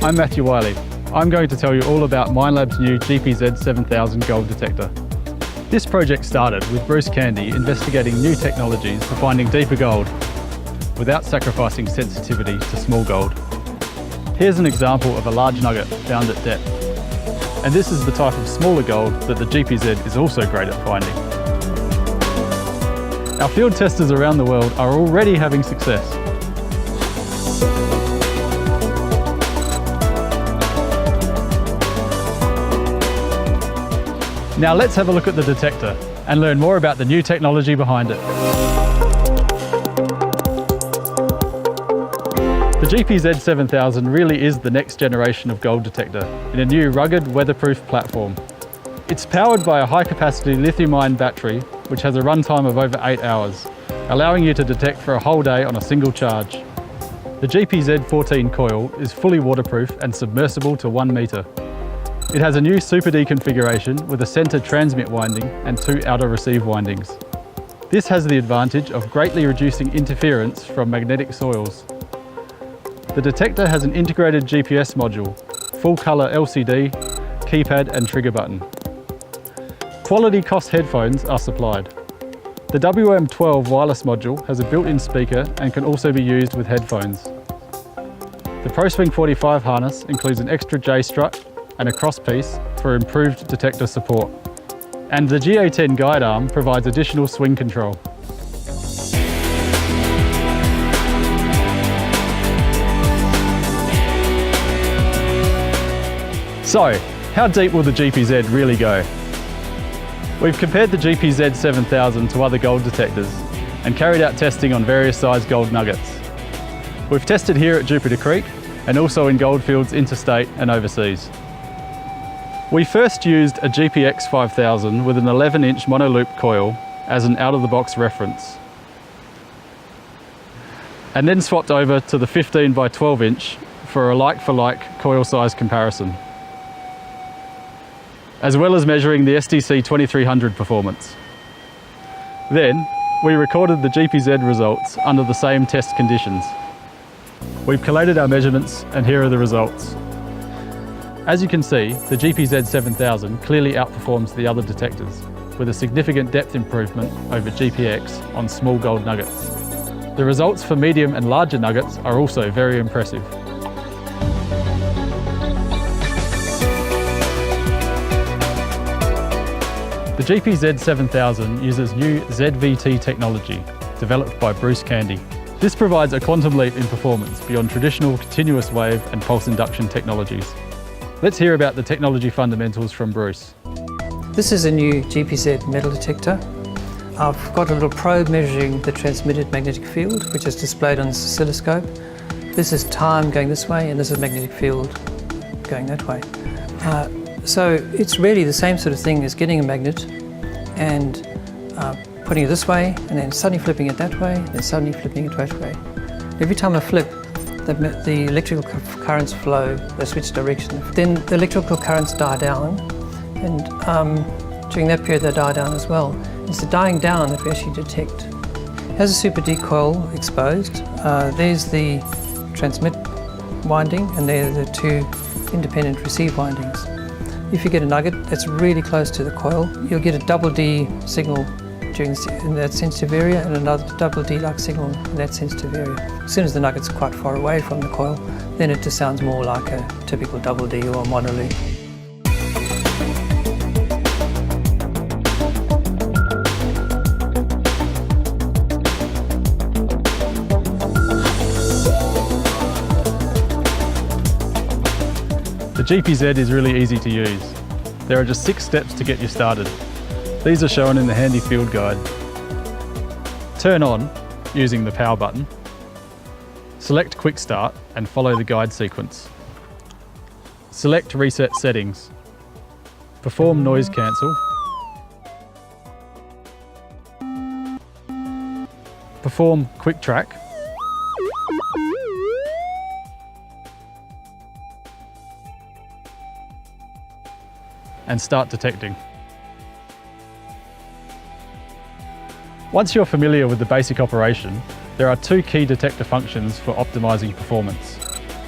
I'm Matthew Wiley. I'm going to tell you all about Minelab's new GPZ7000 gold detector. This project started with Bruce Candy investigating new technologies for finding deeper gold without sacrificing sensitivity to small gold. Here's an example of a large nugget found at depth. And this is the type of smaller gold that the GPZ is also great at finding. Our field testers around the world are already having success. Now let's have a look at the detector and learn more about the new technology behind it. The GPZ7000 really is the next generation of gold detector in a new rugged, weatherproof platform. It's powered by a high-capacity lithium-ion battery which has a runtime of over 8 hours, allowing you to detect for a whole day on a single charge. The GPZ14 coil is fully waterproof and submersible to 1 metre. It has a new Super D configuration with a centre transmit winding and 2 outer receive windings. This has the advantage of greatly reducing interference from magnetic soils. The detector has an integrated GPS module, full colour LCD, keypad and trigger button. Quality COS headphones are supplied. The WM12 wireless module has a built-in speaker and can also be used with headphones. The ProSwing 45 harness includes an extra J-strut and a cross piece for improved detector support. And the GA10 guide arm provides additional swing control. So, how deep will the GPZ really go? We've compared the GPZ7000 to other gold detectors and carried out testing on various size gold nuggets. We've tested here at Jupiter Creek and also in goldfields interstate and overseas. We first used a GPX 5000 with an 11-inch monoloop coil as an out-of-the-box reference, and then swapped over to the 15 by 12-inch for a like-for-like coil size comparison, as well as measuring the STC 2300 performance. Then, we recorded the GPZ results under the same test conditions. We've collated our measurements and here are the results. As you can see, the GPZ7000 clearly outperforms the other detectors, with a significant depth improvement over GPX on small gold nuggets. The results for medium and larger nuggets are also very impressive. The GPZ7000 uses new ZVT technology developed by Bruce Candy. This provides a quantum leap in performance beyond traditional continuous wave and pulse induction technologies. Let's hear about the technology fundamentals from Bruce. This is a new GPZ metal detector. I've got a little probe measuring the transmitted magnetic field, which is displayed on this oscilloscope. This is time going this way, and this is magnetic field going that way. So it's really the same sort of thing as getting a magnet and putting it this way, and then suddenly flipping it that way, and then suddenly flipping it that way. Every time I flip, the electrical currents flow, they switch direction. Then the electrical currents die down, and during that period they die down as well. It's the dying down that we actually detect. It has a Super D coil exposed. There's the transmit winding, and there are the 2 independent receive windings. If you get a nugget that's really close to the coil, you'll get a double D signal in that sensitive area and another double D-like signal in that sensitive area. As soon as the nugget's quite far away from the coil, then it just sounds more like a typical double D or a monoloop. The GPZ is really easy to use. There are just 6 steps to get you started. These are shown in the handy field guide. Turn on using the power button. Select Quick Start and follow the guide sequence. Select Reset Settings. Perform noise cancel. Perform Quick Track. And start detecting. Once you're familiar with the basic operation, there are 2 key detector functions for optimizing performance: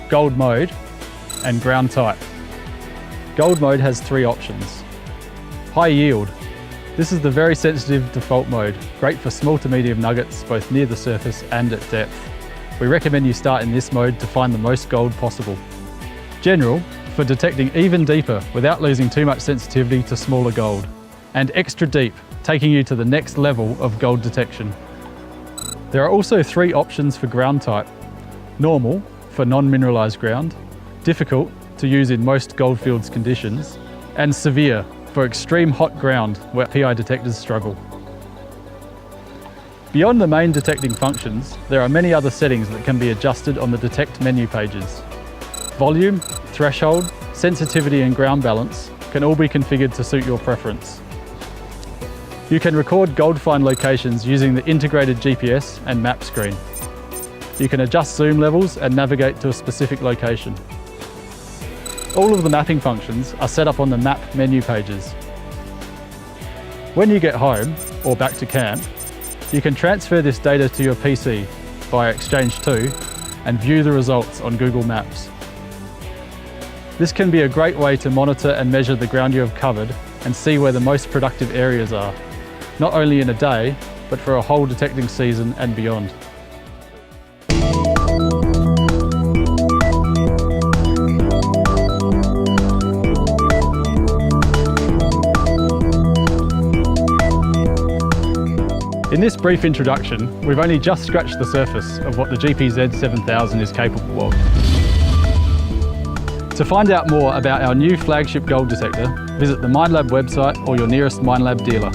gold mode and ground type. Gold mode has 3 options. High yield. This is the very sensitive default mode, great for small to medium nuggets both near the surface and at depth. We recommend you start in this mode to find the most gold possible. General, for detecting even deeper without losing too much sensitivity to smaller gold. And extra deep, taking you to the next level of gold detection. There are also 3 options for ground type. Normal, for non-mineralised ground. Difficult, to use in most goldfields conditions. And severe, for extreme hot ground where PI detectors struggle. Beyond the main detecting functions, there are many other settings that can be adjusted on the detect menu pages. Volume, threshold, sensitivity and ground balance can all be configured to suit your preference. You can record gold find locations using the integrated GPS and map screen. You can adjust zoom levels and navigate to a specific location. All of the mapping functions are set up on the map menu pages. When you get home, or back to camp, you can transfer this data to your PC via Exchange 2 and view the results on Google Maps. This can be a great way to monitor and measure the ground you have covered and see where the most productive areas are, not only in a day, but for a whole detecting season and beyond. In this brief introduction, we've only just scratched the surface of what the GPZ7000 is capable of. To find out more about our new flagship gold detector, visit the Minelab website or your nearest Minelab dealer.